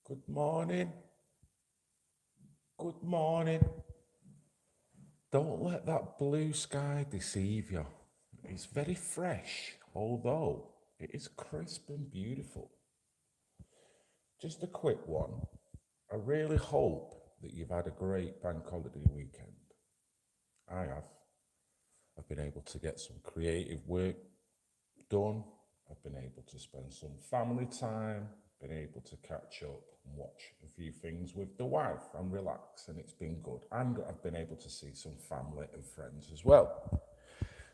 Good morning. Good morning. Don't let that blue sky deceive you. It's very fresh, although it is crisp and beautiful. Just a quick one. I really hope that you've had a great bank holiday weekend. I have. I've been able to get some creative work done. I've been able to spend some family time, been able to catch up and watch a few things with the wife and relax, and it's been good. And I've been able to see some family and friends as well.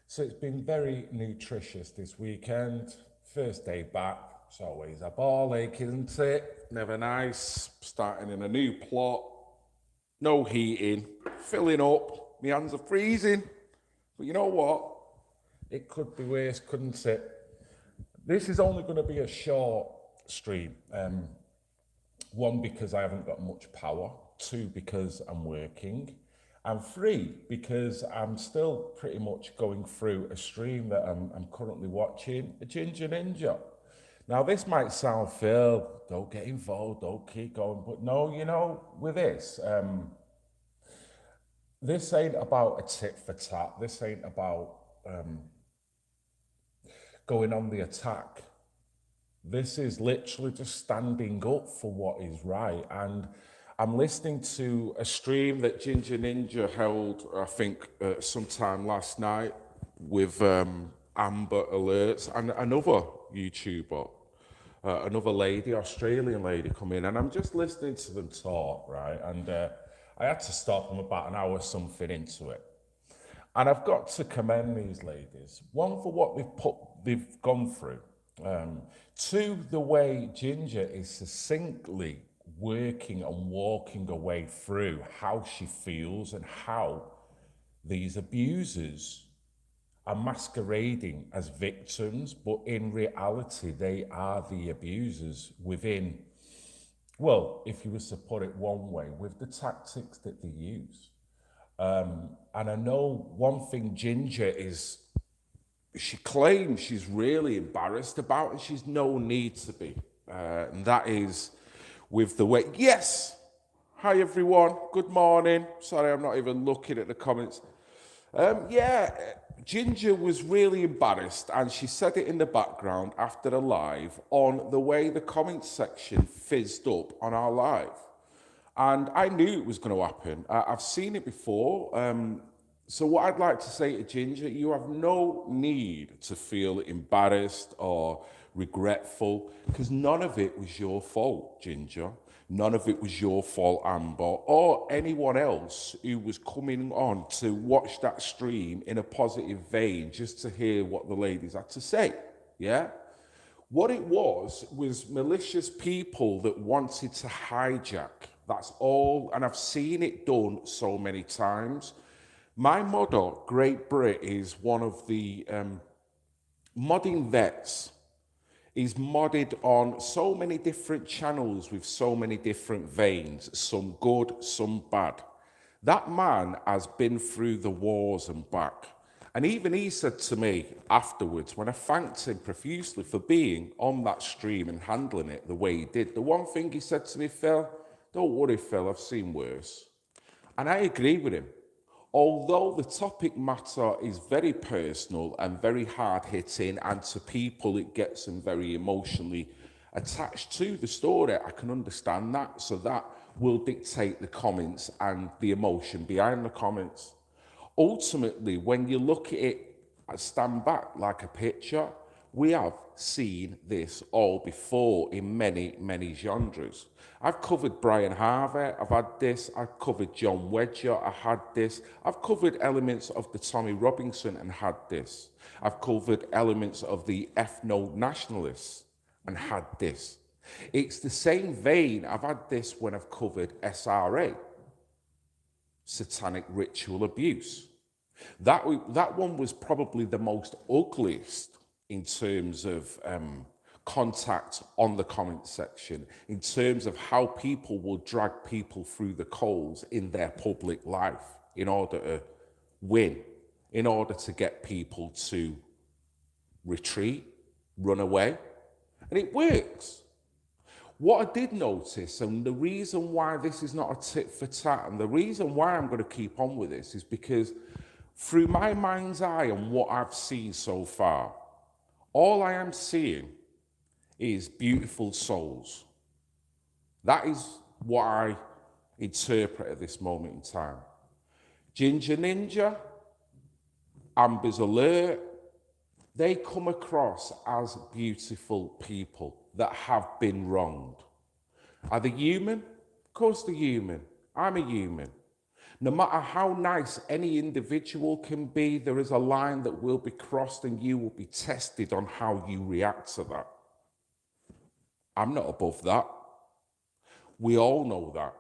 So it's been very nutritious this weekend. First day back, it's always a ball ache, isn't it? Never nice. Starting in a new plot, no heating, filling up, my hands are freezing. But you know what? It could be worse, couldn't it? This is only going to be a short stream. One, because I haven't got much power. Two, because I'm working. And three, because I'm still pretty much going through a stream that I'm currently watching, a Ginger Ninja. Now, this might sound, Phil, don't get involved, don't keep going. But no, with this ain't about a tit for tat. This ain't about going on the attack. This is literally just standing up for what is right. And I'm listening to a stream that Ginger Ninja held, I think, sometime last night with Amber Alerts and another YouTuber, another lady, Australian lady, come in. And I'm just listening to them talk, right? And I had to stop them about an hour something into it. And I've got to commend these ladies. One, for what they've gone through. Two, the way Ginger is succinctly working and walking her way through how she feels and how these abusers are masquerading as victims, but in reality, they are the abusers within, well, if you was to put it one way, with the tactics that they use. And I know one thing Ginger is, she claims she's really embarrassed about, and she's no need to be. And that is with the way, yes, hi everyone, good morning. Sorry, I'm not even looking at the comments. Yeah, Ginger was really embarrassed, and she said it in the background after the live on the way the comments section fizzed up on our live. And I knew it was going to happen. I've seen it before. So what I'd like to say to Ginger, you have no need to feel embarrassed or regretful, because none of it was your fault, Ginger. None of it was your fault, Amber, or anyone else who was coming on to watch that stream in a positive vein just to hear what the ladies had to say. Yeah? What it was malicious people that wanted to hijack. That's all. And I've seen it done so many times. My model, Great Brit, is one of the modding vets. He's modded on so many different channels with so many different veins, some good, some bad. That man has been through the wars and back. And even he said to me afterwards, when I thanked him profusely for being on that stream and handling it the way he did, the one thing he said to me, Phil, don't worry, Phil, I've seen worse. And I agree with him. Although the topic matter is very personal and very hard-hitting, and to people it gets them very emotionally attached to the story, I can understand that. So that will dictate the comments and the emotion behind the comments. Ultimately, when you look at it, I stand back like a picture. We have seen this all before in many, many genres. I've covered Brian Harvey, I've had this, I've covered John Wedger, I had this, I've covered elements of the Tommy Robinson and had this. I've covered elements of the ethno nationalists and had this. It's the same vein. I've had this when I've covered SRA, satanic ritual abuse. That one was probably the most ugliest in terms of contact on the comment section, in terms of how people will drag people through the coals in their public life in order to win, in order to get people to retreat, run away. And it works. What I did notice, and the reason why this is not a tit for tat, and the reason why I'm going to keep on with this, is because through my mind's eye and what I've seen so far, all I am seeing is beautiful souls. That is what I interpret at this moment in time. Ginger Ninja, Amber's Alert, they come across as beautiful people that have been wronged. Are they human? Of course they're human. I'm a human. No matter how nice any individual can be, there is a line that will be crossed and you will be tested on how you react to that. I'm not above that. We all know that.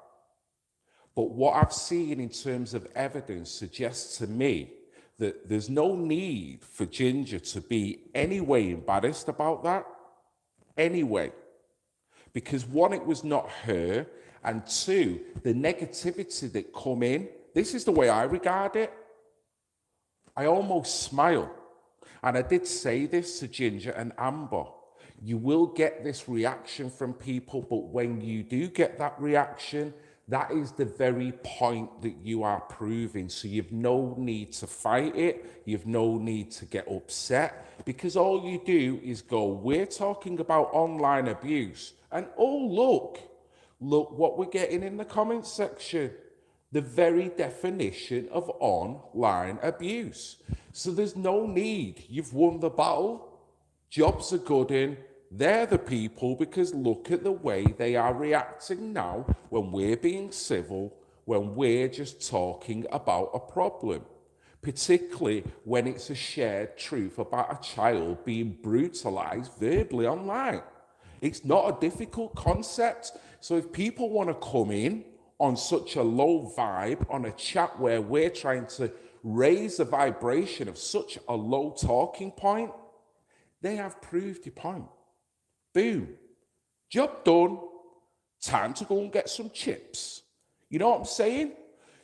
But what I've seen in terms of evidence suggests to me that there's no need for Ginger to be any way embarrassed about that. Anyway. Because one, it was not her, and two, the negativity that come in, this is the way I regard it. I almost smile. And I did say this to Ginger and Amber. You will get this reaction from people, but when you do get that reaction, that is the very point that you are proving. So you've no need to fight it. You've no need to get upset, because all you do is go, we're talking about online abuse. And oh, look what we're getting in the comments section. The very definition of online abuse. So there's no need. You've won the battle. Jobs are good in. They're the people, because look at the way they are reacting now when we're being civil, when we're just talking about a problem, particularly when it's a shared truth about a child being brutalized verbally online. It's not a difficult concept. So if people want to come in on such a low vibe on a chat where we're trying to raise the vibration of such a low talking point, they have proved your point. Boom. Job done. Time to go and get some chips. You know what I'm saying?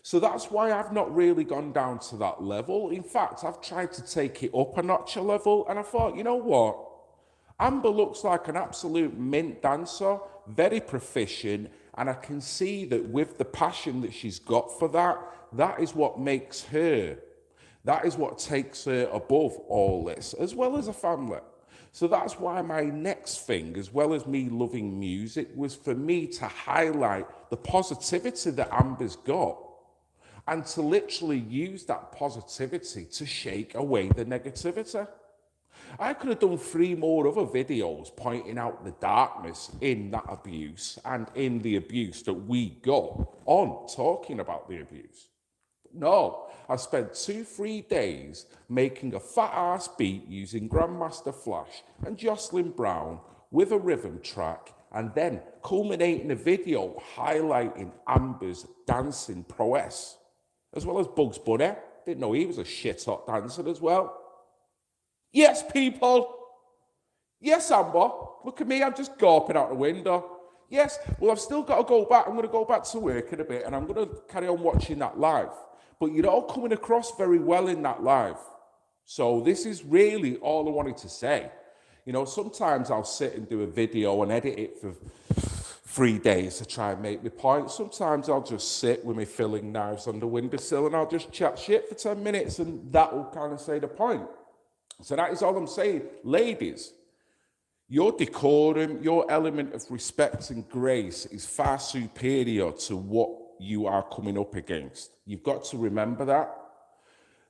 So that's why I've not really gone down to that level. In fact, I've tried to take it up a notch a level, and I thought, you know what? Amber looks like an absolute mint dancer, very proficient, and I can see that with the passion that she's got for that, that is what makes her. That is what takes her above all this, as well as a family. So that's why my next thing, as well as me loving music, was for me to highlight the positivity that Amber's got and to literally use that positivity to shake away the negativity. I could have done 3 more other videos pointing out the darkness in that abuse and in the abuse that we got on talking about the abuse. No, I spent 2-3 days making a fat ass beat using Grandmaster Flash and Jocelyn Brown with a rhythm track, and then culminating a video highlighting Amber's dancing prowess, as well as Bugs Bunny. Didn't know he was a shit hot dancer as well. Yes, people. Yes, Amber. Look at me, I'm just gawping out the window. Yes, well, I've still got to go back. I'm going to go back to work in a bit, and I'm going to carry on watching that live. But you're all coming across very well in that live. So this is really all I wanted to say. You know, sometimes I'll sit and do a video and edit it for 3 days to try and make my point. Sometimes I'll just sit with my filling knives on the windowsill and I'll just chat shit for 10 minutes and that will kind of say the point. So that is all I'm saying. Ladies, your decorum, your element of respect and grace is far superior to what you are coming up against. You've got to remember that.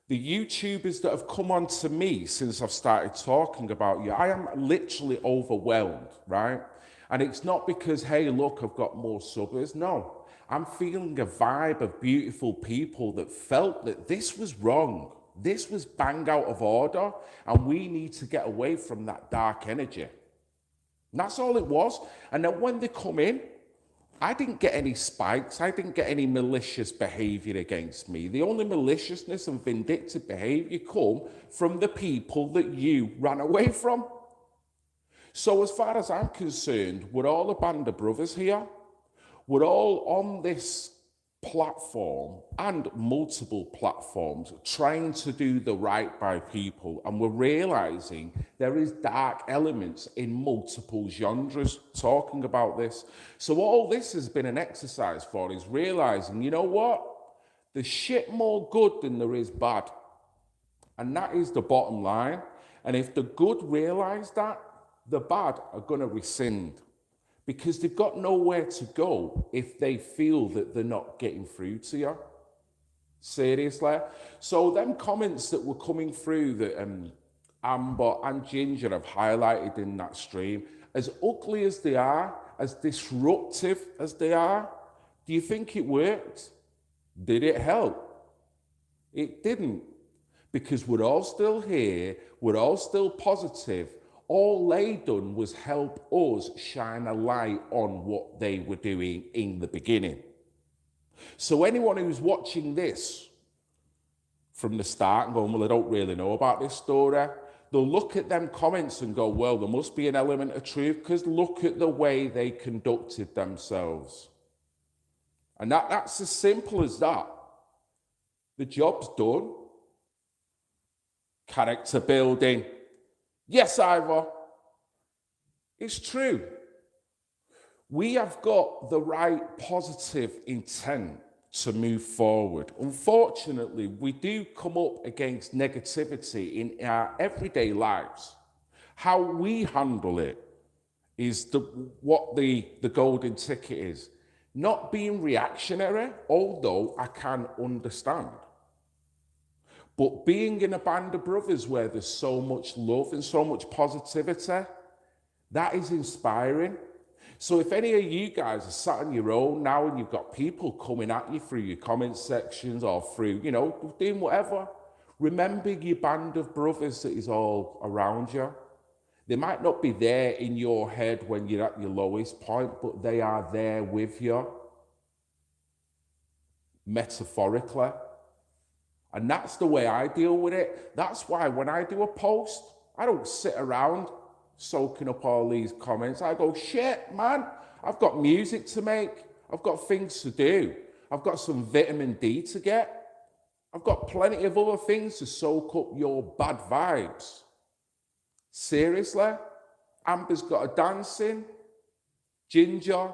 The YouTubers that have come on to me since I've started talking about you, I am literally overwhelmed, right? And it's not because, hey, look, I've got more subbers. No, I'm feeling a vibe of beautiful people that felt that this was wrong. This was bang out of order, and we need to get away from that dark energy. And that's all it was. And then when they come in, I didn't get any spikes. I didn't get any malicious behavior against me. The only maliciousness and vindictive behavior come from the people that you ran away from. So as far as I'm concerned, we're all a band of brothers here. We're all on this platform and multiple platforms trying to do the right by people, and we're realizing there is dark elements in multiple genres talking about this. So all this has been an exercise for is realizing, you know what, there's shit more good than there is bad, and that is the bottom line. And if the good realize that, the bad are going to rescind, because they've got nowhere to go if they feel that they're not getting through to you. Seriously. So them comments that were coming through that Amber and Ginger have highlighted in that stream, as ugly as they are, as disruptive as they are, do you think it worked? Did it help? It didn't, because we're all still here, we're all still positive. All they done was help us shine a light on what they were doing in the beginning. So anyone who's watching this from the start and going, well, I don't really know about this story, they'll look at them comments and go, well, there must be an element of truth, because look at the way they conducted themselves. And that's as simple as that. The job's done. Character building. Yes, Ivor, it's true. We have got the right positive intent to move forward. Unfortunately, we do come up against negativity in our everyday lives. How we handle it is what the golden ticket is. Not being reactionary, although I can understand. But being in a band of brothers where there's so much love and so much positivity, that is inspiring. So if any of you guys are sat on your own now and you've got people coming at you through your comment sections or through, doing whatever, remember your band of brothers that is all around you. They might not be there in your head when you're at your lowest point, but they are there with you, metaphorically. And that's the way I deal with it. That's why when I do a post, I don't sit around soaking up all these comments. I go, shit, man, I've got music to make. I've got things to do. I've got some vitamin D to get. I've got plenty of other things to soak up your bad vibes. Seriously? Amber's got a dancing. Ginger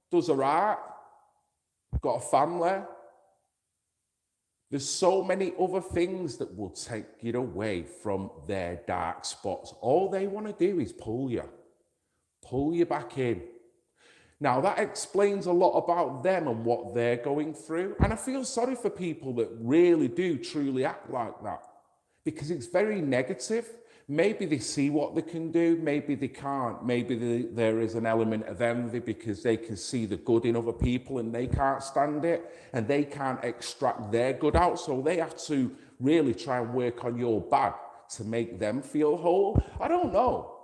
does her art. Got a family. There's so many other things that will take you away from their dark spots. All they want to do is pull you back in. Now, that explains a lot about them and what they're going through. And I feel sorry for people that really do truly act like that, because it's very negative. Maybe they see what they can do, maybe they can't. Maybe there is an element of envy because they can see the good in other people and they can't stand it and they can't extract their good out. So they have to really try and work on your bad to make them feel whole. I don't know.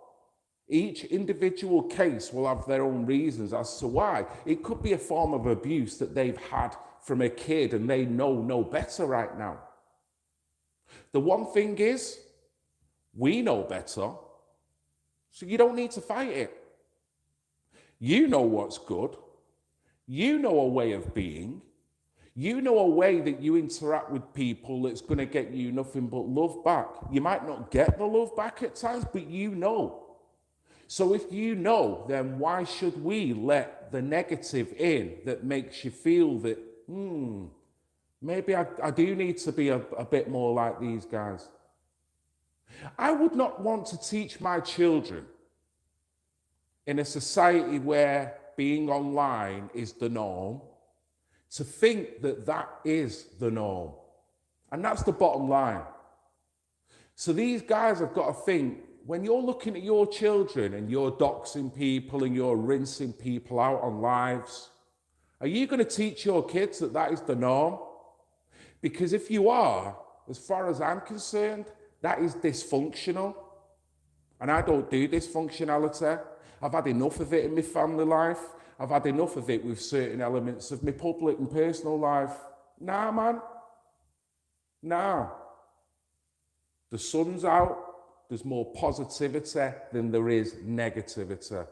Each individual case will have their own reasons as to why. It could be a form of abuse that they've had from a kid and they know no better right now. The one thing is, we know better, so you don't need to fight it. You know what's good. You know a way of being. You know a way that you interact with people that's going to get you nothing but love back. You might not get the love back at times, but you know. So if you know, then why should we let the negative in that makes you feel that, maybe I do need to be a bit more like these guys? I would not want to teach my children in a society where being online is the norm to think that that is the norm. And that's the bottom line. So these guys have got to think, when you're looking at your children and you're doxing people and you're rinsing people out on lives, are you going to teach your kids that that is the norm? Because if you are, as far as I'm concerned, that is dysfunctional. And I don't do dysfunctionality. I've had enough of it in my family life. I've had enough of it with certain elements of my public and personal life. Nah, man. Nah. The sun's out. There's more positivity than there is negativity.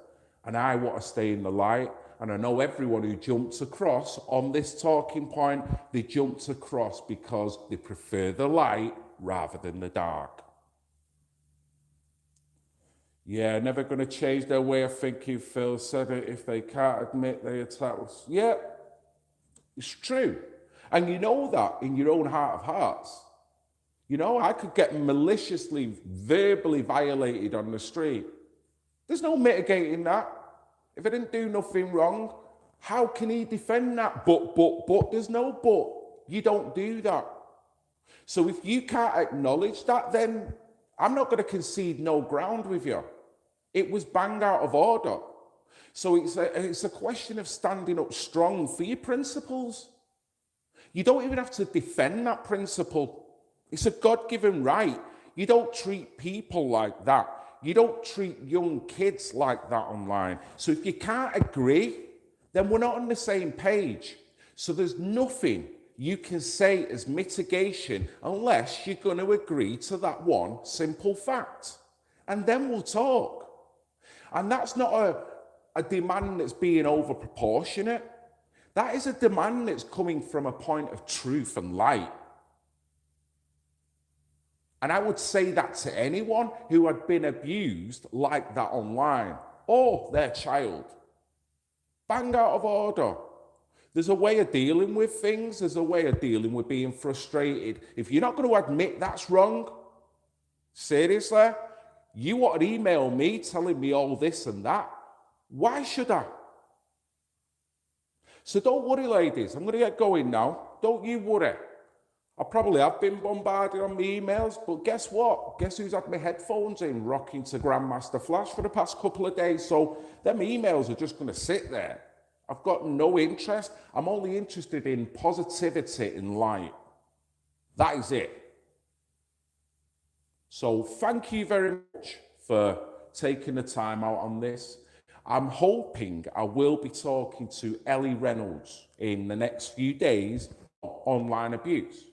And I want to stay in the light. And I know everyone who jumps across on this talking point, they jumped across because they prefer the light rather than the dark. Yeah, never going to change their way of thinking. Phil said it. If they can't admit they attack us. Yeah, it's true. And you know that in your own heart of hearts. You know, I could get maliciously, verbally violated on the street. There's no mitigating that. If I didn't do nothing wrong, how can he defend that? But, there's no but. You don't do that. So if you can't acknowledge that, then I'm not going to concede no ground with you. It was bang out of order. So it's a question of standing up strong for your principles. You don't even have to defend that principle. It's a God-given right. You don't treat people like that. You don't treat young kids like that online. So if you can't agree, then we're not on the same page. So there's nothing you can say as mitigation unless you're going to agree to that one simple fact. And then we'll talk. And that's not a demand that's being over proportionate. That is a demand that's coming from a point of truth and light. And I would say that to anyone who had been abused like that online, or their child. Bang out of order. There's a way of dealing with things. There's a way of dealing with being frustrated. If you're not going to admit that's wrong, seriously, you want to email me telling me all this and that. Why should I? So don't worry, ladies. I'm going to get going now. Don't you worry. I probably have been bombarded on my emails, but guess what? Guess who's had my headphones in rocking to Grandmaster Flash for the past couple of days? So them emails are just going to sit there. I've got no interest. I'm only interested in positivity and light. That is it. So thank you very much for taking the time out on this. I'm hoping I will be talking to Ellie Reynolds in the next few days on online abuse.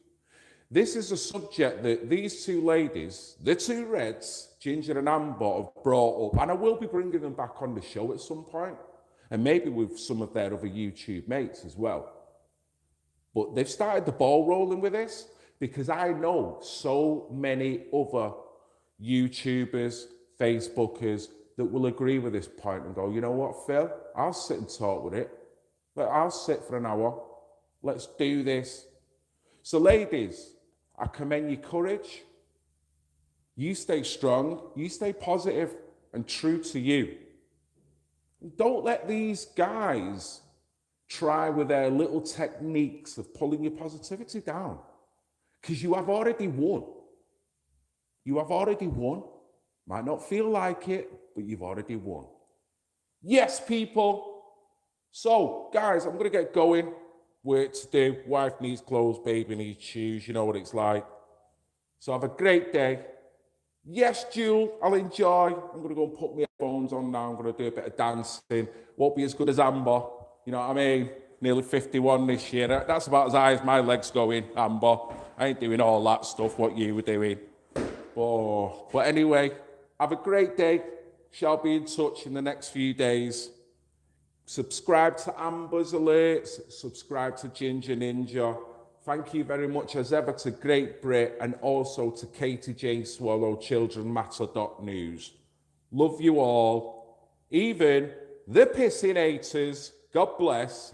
This is a subject that these two ladies, the two Reds, Ginger and Amber, have brought up, and I will be bringing them back on the show at some point, and maybe with some of their other YouTube mates as well. But they've started the ball rolling with this because I know so many other YouTubers, Facebookers that will agree with this point and go, you know what, Phil, I'll sit and talk with it. I'll sit for an hour. Let's do this. So ladies, I commend your courage. You stay strong. You stay positive and true to you. Don't let these guys try with their little techniques of pulling your positivity down, because you have already won. You have already won. Might not feel like it, but you've already won. Yes, people. So, guys, I'm going to get going. Work to do. Wife needs clothes, baby needs shoes. You know what it's like. So have a great day. Yes, Jewel, I'll enjoy. I'm going to go and put my headphones on now. I'm going to do a bit of dancing. Won't be as good as Amber. You know what I mean? Nearly 51 this year. That's about as high as my legs going, Amber. I ain't doing all that stuff, what you were doing. But anyway, have a great day. Shall be in touch in the next few days. Subscribe to Amber's Alerts. Subscribe to Ginger Ninja. Thank you very much as ever to Great Brit and also to Katie Jane Swallow, childrenmatter.news. Love you all. Even the pissing haters. God bless.